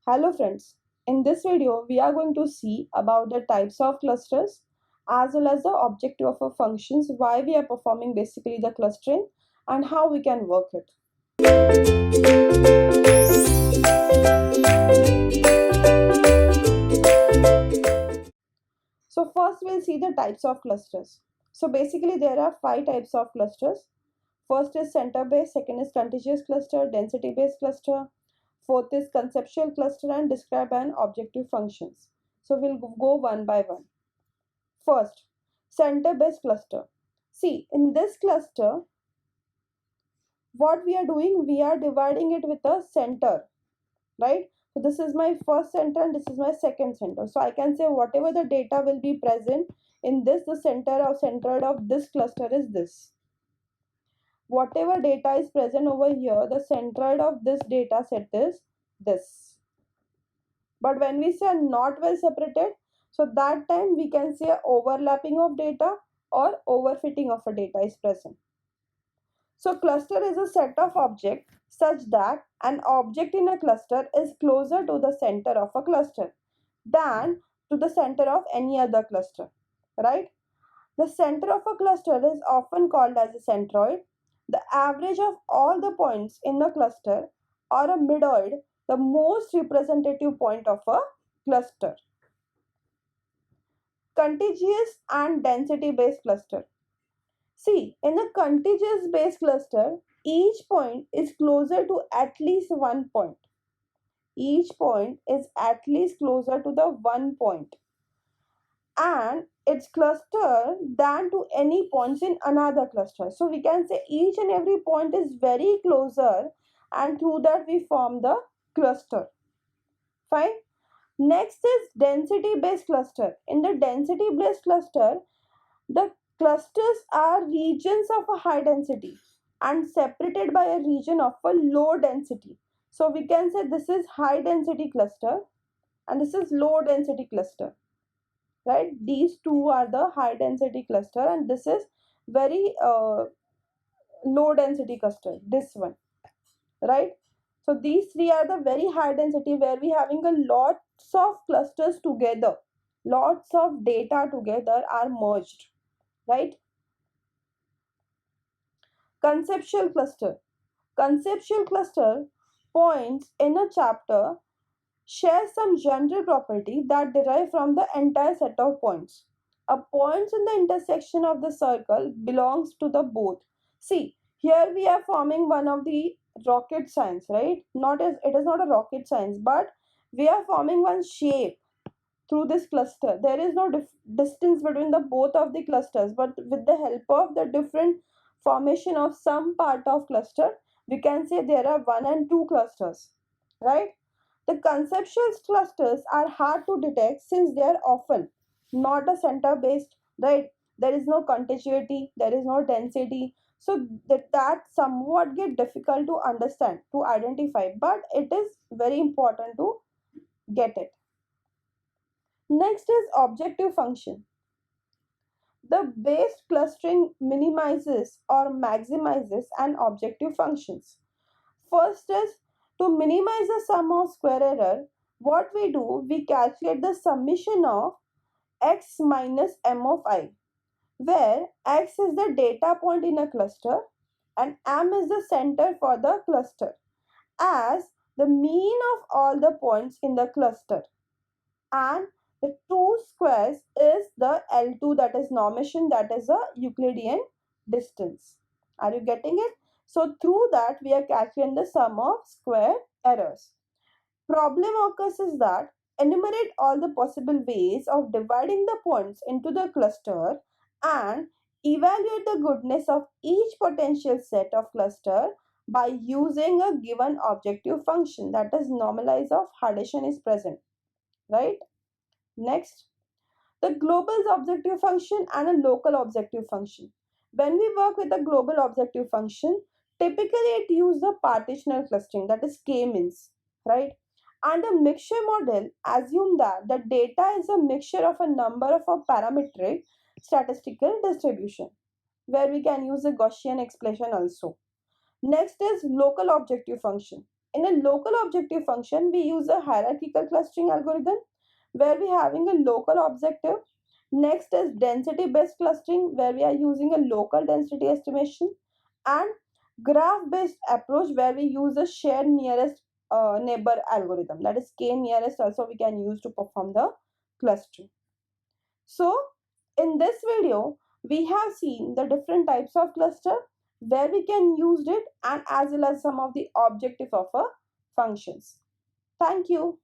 Hello friends, in this video we are going to see about the types of clusters as well as the objective of our functions, why we are performing basically the clustering and how we can work it. So first we'll see the types of clusters. So basically there are 5 types of clusters. First is center based, second is contagious cluster, density based cluster, fourth is conceptual cluster and describe an objective functions. So we'll go one by one. First, center based cluster. See, in this cluster, what we are doing, we are dividing it with a center, right? So this is my first center and this is my second center. So I can say whatever the data will be present in this, the centered of this cluster is this. Whatever data is present over here, the centroid of this data set is this. But when we say not well separated, so that time we can say overlapping of data or overfitting of a data is present. So cluster is a set of objects such that an object in a cluster is closer to the center of a cluster than to the center of any other cluster, right? The center of a cluster is often called as a centroid. The average of all the points in a cluster or a midoid, the most representative point of a cluster. Contagious and density based cluster. See, in a contagious based cluster, each point is closer to at least one point. Each point is at least closer to the one point and its cluster than to any points in another cluster. So we can say each and every point is very closer and through that we form the cluster. Fine. Next is density based cluster. In the density based cluster, the clusters are regions of a high density and separated by a region of a low density. So we can say this is high density cluster and this is low density cluster. Right, these two are the high density cluster and this is very low density cluster, this one, right? So these three are the very high density where we having a lots of clusters together, lots of data together are merged, right? Conceptual cluster. Conceptual cluster points in a chapter share some general property that derive from the entire set of points. A point in the intersection of the circle belongs to the both. See, here we are forming one of the rocket science, right? Not as it is not a rocket science, but we are forming one shape through this cluster. There is no distance between the both of the clusters, but with the help of the different formation of some part of cluster, we can say there are one and two clusters, right? The conceptual clusters are hard to detect since they are often not a center based, right? There is no contiguity, there is no density. So that somewhat get difficult to understand, to identify, but it is very important to get it. Next is objective function. The base clustering minimizes or maximizes an objective functions. First is to minimize the sum of square error. What we do, we calculate the summation of x minus m of I, where x is the data point in a cluster and m is the center for the cluster as the mean of all the points in the cluster, and the two squares is the L2, that is normation, that is a Euclidean distance. Are you getting it? So through that we are calculating the sum of square errors. Problem occurs is that enumerate all the possible ways of dividing the points into the cluster and evaluate the goodness of each potential set of cluster by using a given objective function, that is normalize of Hardeshan is present, right? Next, the global objective function and a local objective function. When we work with a global objective function, typically it uses the partitional clustering, that is k-means, right? And a mixture model assume that the data is a mixture of a number of a parametric statistical distribution, where we can use a Gaussian expression also. Next is local objective function. In a local objective function, we use a hierarchical clustering algorithm where we having a local objective. Next is density based clustering where we are using a local density estimation, and graph based approach where we use a shared nearest neighbor algorithm, that is k nearest also we can use to perform the clustering. So in this video we have seen the different types of cluster where we can use it, and as well as some of the objective of a functions. Thank you.